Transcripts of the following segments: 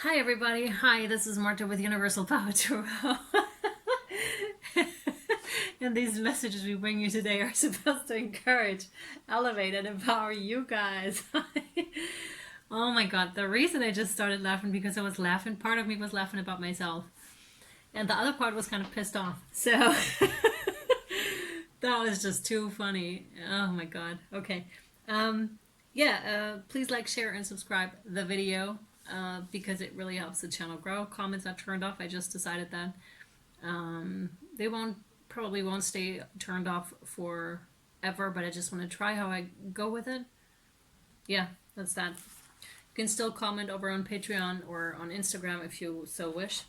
Hi everybody, hi, this is Marta with Universal Power Tarot. And these messages we bring you today are supposed to encourage, elevate, and empower you guys. Oh my god, the reason I just started laughing because I was laughing, part of me was laughing about myself, and the other part was kind of pissed off. So that was just too funny. Oh my god. Okay. Please like, share, and subscribe the video because it really helps the channel grow. Comments are turned off. I just decided that they probably won't stay turned off forever, but I just want to try how I go with it. Yeah, that's that. You can still comment over on Patreon or on Instagram if you so wish.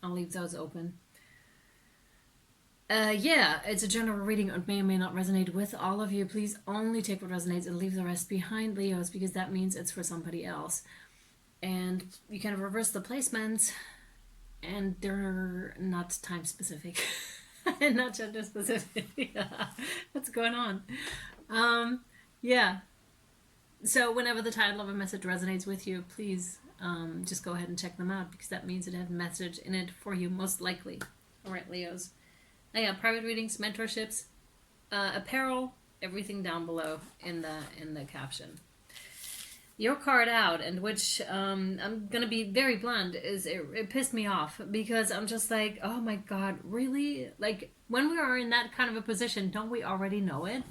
I'll leave those open. It's a general reading. It may or may not resonate with all of you. Please only take what resonates and leave the rest behind, Leos, because that means it's for somebody else. And you can reverse the placements, and they're not time specific and not gender specific. What's going on? So whenever the title of a message resonates with you, please just go ahead and check them out, because that means it has a message in it for you, most likely. All right, Leos. Private readings, mentorships, apparel, everything down below in the caption. Your card out, and which I'm gonna be very blunt, is it pissed me off, because I'm just like, oh my god, really? Like, when we are in that kind of a position, don't we already know it?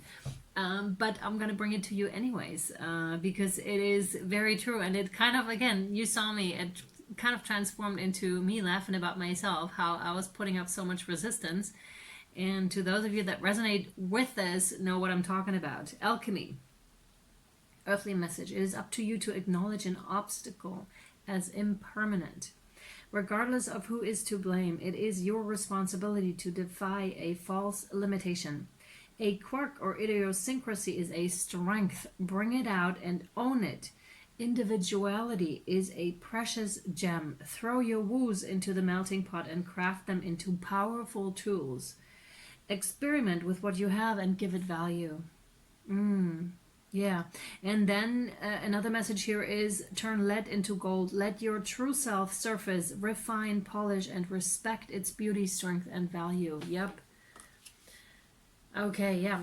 But I'm gonna bring it to you anyways, because it is very true, and it kind of, again, you saw me, it kind of transformed into me laughing about myself, how I was putting up so much resistance. And to those of you that resonate with this, know what I'm talking about. Alchemy. Earthly message. It is up to you to acknowledge an obstacle as impermanent. Regardless of who is to blame, it is your responsibility to defy a false limitation. A quirk or idiosyncrasy is a strength. Bring it out and own it. Individuality is a precious gem. Throw your woos into the melting pot and craft them into powerful tools. Experiment with what you have and give it value. Yeah. And then another message here is turn lead into gold. Let your true self surface, refine, polish, and respect its beauty, strength, and value. Yep. Okay, yeah.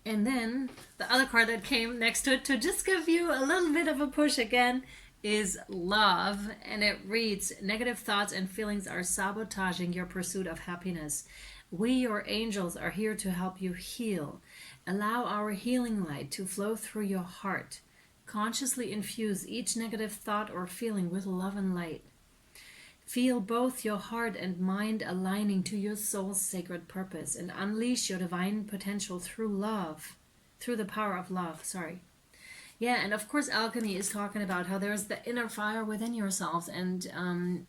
And then the other card that came next to it, to just give you a little bit of a push again, is love. And it reads, negative thoughts and feelings are sabotaging your pursuit of happiness. We, your angels, are here to help you heal. Allow our healing light to flow through your heart. Consciously infuse each negative thought or feeling with love and light. Feel both your heart and mind aligning to your soul's sacred purpose, and unleash your divine potential through love, through the power of love, Yeah, and of course Alchemy is talking about how there's the inner fire within yourselves, and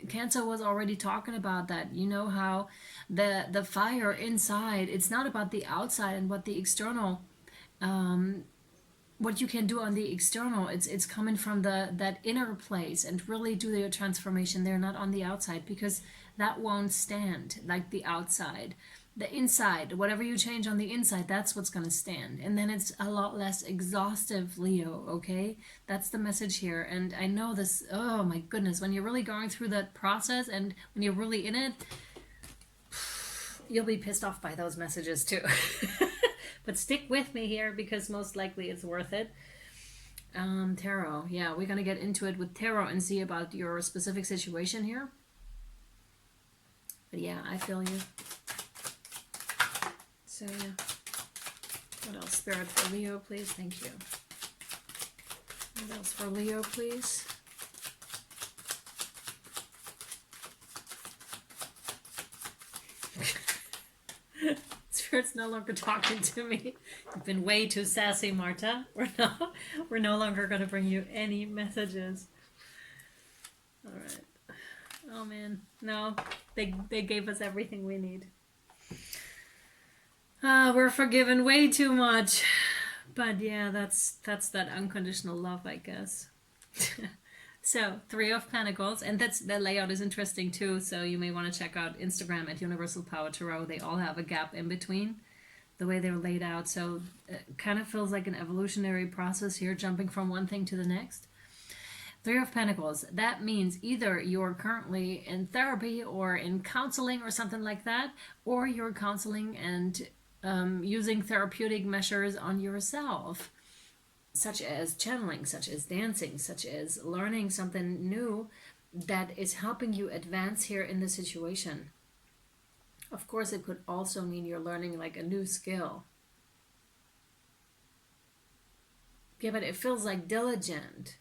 Cancer was already talking about that. You know how the fire inside, it's not about the outside and what the external, what you can do on the external. It's coming from that inner place, and really do your transformation there, not on the outside, because that won't stand like the outside. The inside, whatever you change on the inside, that's what's going to stand. And then it's a lot less exhaustive, Leo, okay? That's the message here. And I know this, oh my goodness, when you're really going through that process and when you're really in it, you'll be pissed off by those messages too. But stick with me here, because most likely it's worth it. Tarot, yeah, we're going to get into it with tarot and see about your specific situation here. But yeah, I feel you. So yeah, what else? Spirit for Leo, please. Thank you. What else for Leo, please? Spirit's no longer talking to me. You've been way too sassy, Marta. We're no longer going to bring you any messages. All right. Oh man, no, they gave us everything we need. We're forgiven way too much. But yeah, that's that unconditional love, I guess. So, Three of Pentacles, and the layout is interesting too, so you may want to check out Instagram at Universal Power Tarot. They all have a gap in between. the way they're laid out. So it kind of feels like an evolutionary process here, jumping from one thing to the next. Three of Pentacles. That means either you're currently in therapy or in counseling or something like that, or you're counseling and using therapeutic measures on yourself, such as channeling, such as dancing, such as learning something new that is helping you advance here in the situation. Of course, it could also mean you're learning like a new skill. Yeah, but it feels like diligent.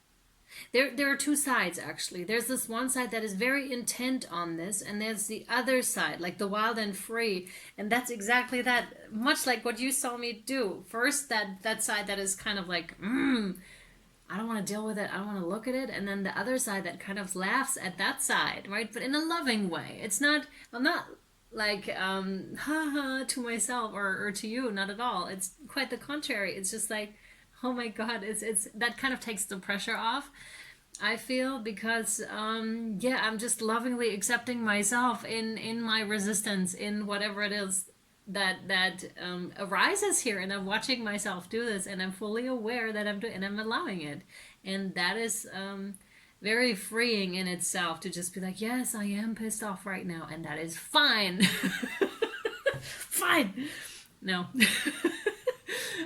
There are two sides, actually. There's this one side that is very intent on this, and there's the other side, like the wild and free. And that's exactly that, much like what you saw me do. First, that side that is kind of like, I don't want to deal with it, I don't want to look at it. And then the other side that kind of laughs at that side, right? But in a loving way. It's not, I'm not like, haha, to myself or to you, not at all. It's quite the contrary. It's just like, oh my God, it's that kind of takes the pressure off, I feel, because yeah, I'm just lovingly accepting myself in my resistance, in whatever it is that arises here, and I'm watching myself do this, and I'm fully aware that I'm doing, and I'm allowing it, and that is very freeing in itself, to just be like, yes, I am pissed off right now, and that is fine. Fine. No.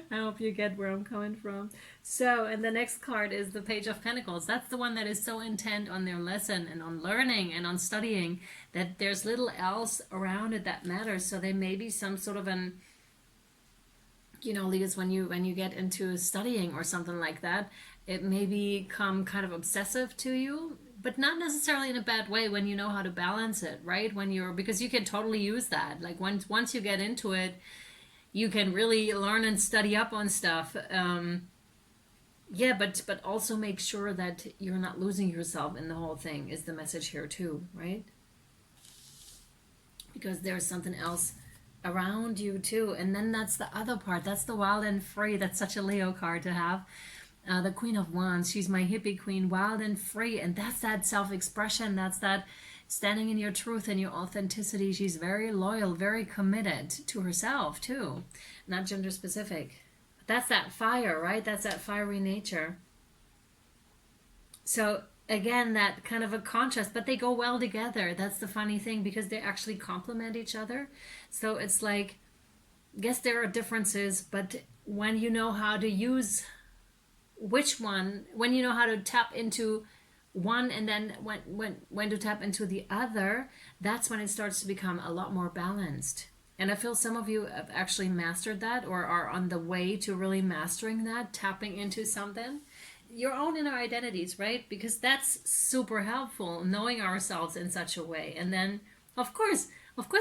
I hope you get where I'm coming from. So, and the next card is the Page of Pentacles. That's the one that is so intent on their lesson and on learning and on studying that there's little else around it that matters. So there may be some sort of an, you know, because when you get into studying or something like that, it may become kind of obsessive to you, but not necessarily in a bad way, when you know how to balance it, right? When you're, because you can totally use that. Like once you get into it, you can really learn and study up on stuff. Yeah, but also make sure that you're not losing yourself in the whole thing, is the message here too, right? Because there's something else around you too. And then that's the other part. That's the wild and free. That's such a Leo card to have. The Queen of Wands. She's my hippie queen, wild and free. And that's that self-expression. That's that standing in your truth and your authenticity. She's very loyal, very committed to herself too, not gender specific. That's that fire, right? That's that fiery nature. So again, that kind of a contrast, but they go well together. That's the funny thing, because they actually complement each other. So it's like, yes, there are differences, but when you know how to use which one, when you know how to tap into one, and then when to tap into the other, that's when it starts to become a lot more balanced. And I feel some of you have actually mastered that, or are on the way to really mastering that, tapping into something, your own inner identities, right? Because that's super helpful, knowing ourselves in such a way. And then of course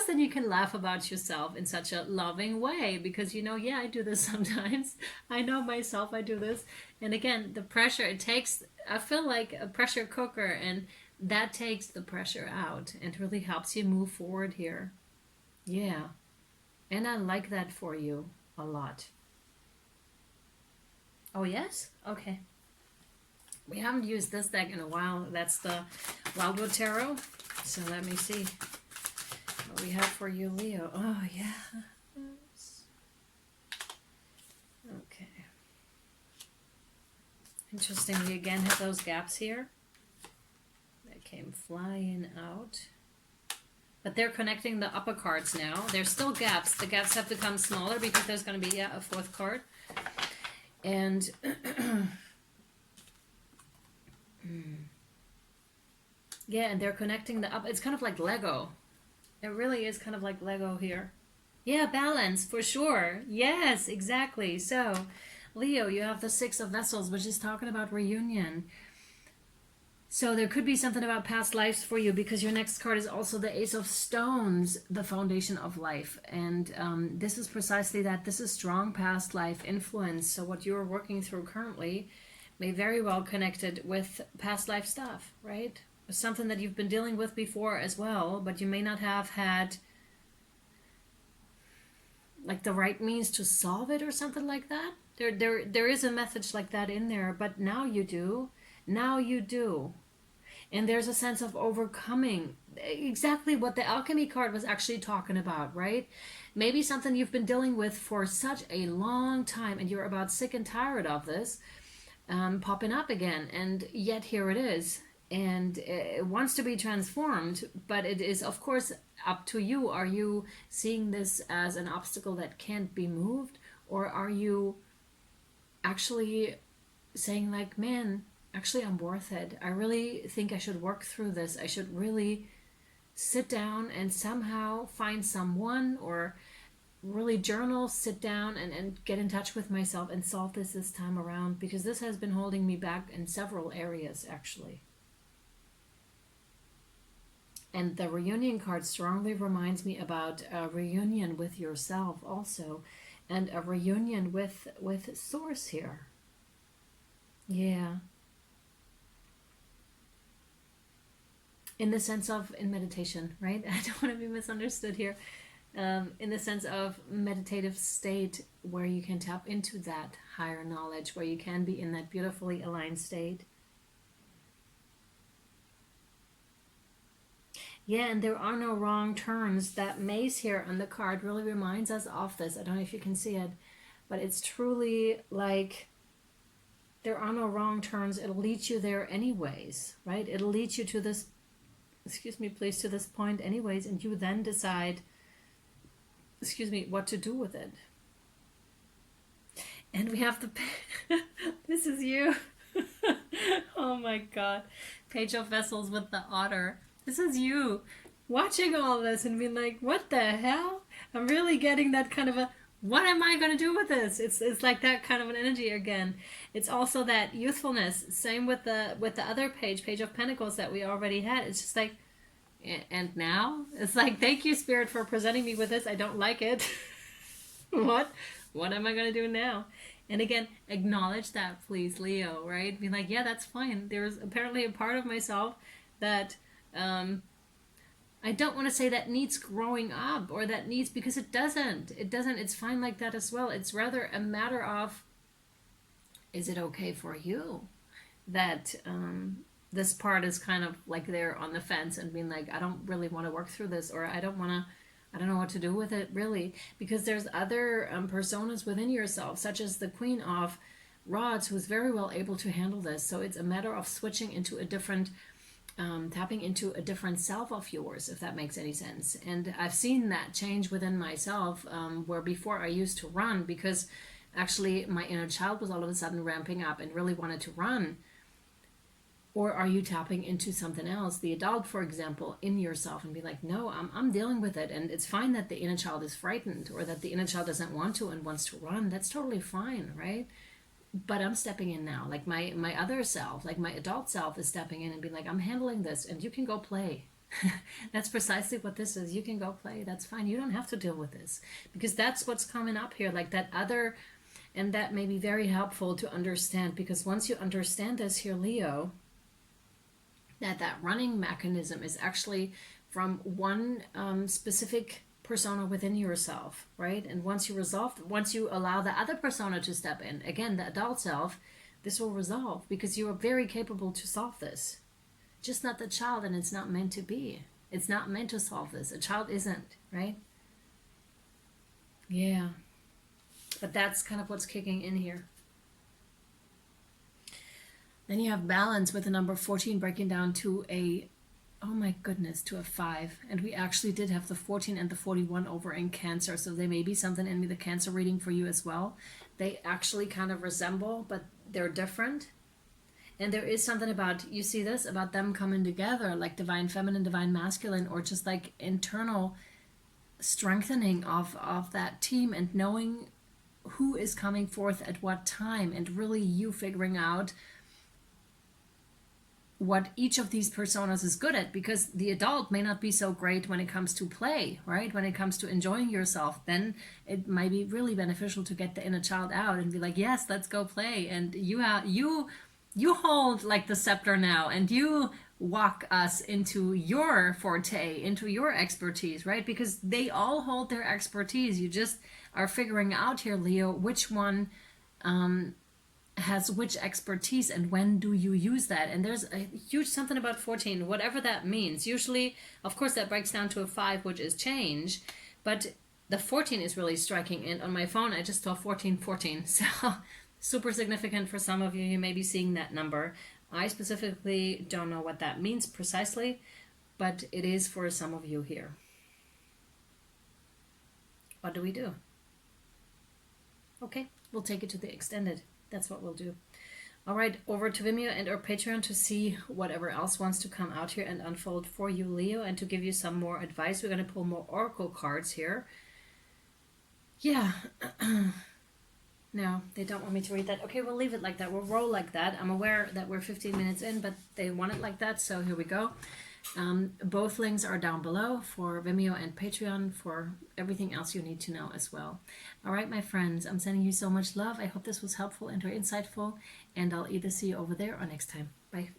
then you can laugh about yourself in such a loving way, because you know, yeah, I do this sometimes. I know myself, I do this. And again, the pressure it takes, I feel like a pressure cooker, and that takes the pressure out and really helps you move forward here. Yeah. And I like that for you a lot. Oh, yes? Okay. We haven't used this deck in a while. That's the Wildwood Tarot. So let me see what we have for you, Leo. Oh, yeah. Okay. Interesting. We again have those gaps here. They came flying out. But they're connecting the upper cards now. There's still gaps. The gaps have become smaller because there's going to be, yeah, a fourth card. And yeah, and they're connecting the up. It's kind of like Lego. It really is kind of like Lego here. Yeah, balance, for sure. Yes, exactly. So, Leo, you have the Six of Vessels, which is talking about reunion. So there could be something about past lives for you, because your next card is also the Ace of Stones, the foundation of life. And this is precisely that. This is strong past life influence. So what you're working through currently may very well connected with past life stuff, right? Something that you've been dealing with before as well, but you may not have had like the right means to solve it or something like that. There is a message like that in there, but now you do. Now you do. And there's a sense of overcoming exactly what the alchemy card was actually talking about, right? Maybe something you've been dealing with for such a long time and you're about sick and tired of this popping up again, and yet here it is, and it wants to be transformed, but it is of course up to you. Are you seeing this as an obstacle that can't be moved, or are you actually saying like, man, actually I'm worth it, I really think I should work through this, I should really sit down and somehow find someone, or really journal, sit down and get in touch with myself and solve this time around, because this has been holding me back in several areas actually. And the reunion card strongly reminds me about a reunion with yourself also, and a reunion with source here. Yeah. In the sense of in meditation, right? I don't want to be misunderstood here. In the sense of meditative state where you can tap into that higher knowledge, where you can be in that beautifully aligned state. Yeah, and there are no wrong turns. That maze here on the card really reminds us of this. I don't know if you can see it, but it's truly like there are no wrong turns. It'll lead you there anyways, right? It'll lead you to this, excuse me, please, to this point anyways, and you then decide, excuse me, what to do with it. And we have the this is you. Oh my god. Page of Vessels with the otter. This is you watching all this and being like, what the hell? I'm really getting that kind of a, what am I going to do with this? It's like that kind of an energy again. It's also that youthfulness. Same with the other page of Pentacles that we already had. It's just like, and now? It's like, thank you, Spirit, for presenting me with this. I don't like it. What am I going to do now? And again, acknowledge that, please, Leo, right? Be like, yeah, that's fine. There's apparently a part of myself that I don't want to say that needs growing up, or that needs, because it doesn't. It's fine like that as well. It's rather a matter of, is it okay for you that this part is kind of like there on the fence and being like, I don't really want to work through this, or I don't know what to do with it really, because there's other personas within yourself, such as the Queen of Rods, who's very well able to handle this. So it's a matter of switching into a different tapping into a different self of yours, if that makes any sense. And I've seen that change within myself, where before I used to run because actually my inner child was all of a sudden ramping up and really wanted to run. Or are you tapping into something else, the adult, for example, in yourself, and be like, no, I'm dealing with it, and it's fine that the inner child is frightened, or that the inner child doesn't want to and wants to run. That's totally fine, right? But I'm stepping in now, like my other self, like my adult self is stepping in and being like, I'm handling this, and you can go play. That's precisely what this is. You can go play. That's fine. You don't have to deal with this, because that's what's coming up here, like that other, and that may be very helpful to understand, because once you understand this here, Leo, that running mechanism is actually from one specific persona within yourself, right? And once you allow the other persona to step in, again, the adult self, this will resolve, because you are very capable to solve this. Just not the child, and it's not meant to be. It's not meant to solve this. A child isn't, right? Yeah. But that's kind of what's kicking in here. Then you have balance with the number 14 breaking down to a, oh my goodness, to a 5. And we actually did have the 14 and the 41 over in Cancer. So there may be something in the Cancer reading for you as well. They actually kind of resemble, but they're different. And there is something about, you see this, about them coming together, like divine feminine, divine masculine, or just like internal strengthening of that team, and knowing who is coming forth at what time, and really you figuring out what each of these personas is good at, because the adult may not be so great when it comes to play, right? When it comes to enjoying yourself, then it might be really beneficial to get the inner child out and be like, yes, let's go play. And you hold like the scepter now, and you walk us into your forte, into your expertise, right? Because they all hold their expertise. You just are figuring out here, Leo, which one has which expertise and when do you use that. And there's a huge something about 14, whatever that means. Usually, of course, that breaks down to a 5, which is change, but the 14 is really striking. And on my phone, I just saw 1414. So super significant for some of you. You may be seeing that number. I specifically don't know what that means precisely, but it is for some of you here. What do we do? Okay, we'll take it to the extended. That's what we'll do. All right, over to Vimeo and our Patreon to see whatever else wants to come out here and unfold for you, Leo, and to give you some more advice. We're going to pull more oracle cards here. Yeah. No, they don't want me to read that. Okay, we'll leave it like that. We'll roll like that. I'm aware that we're 15 minutes in, but they want it like that, so here we go. Both links are down below for Vimeo and Patreon for everything else you need to know as well. All right, my friends, I'm sending you so much love. I hope this was helpful and or insightful, and I'll either see you over there or next time. Bye.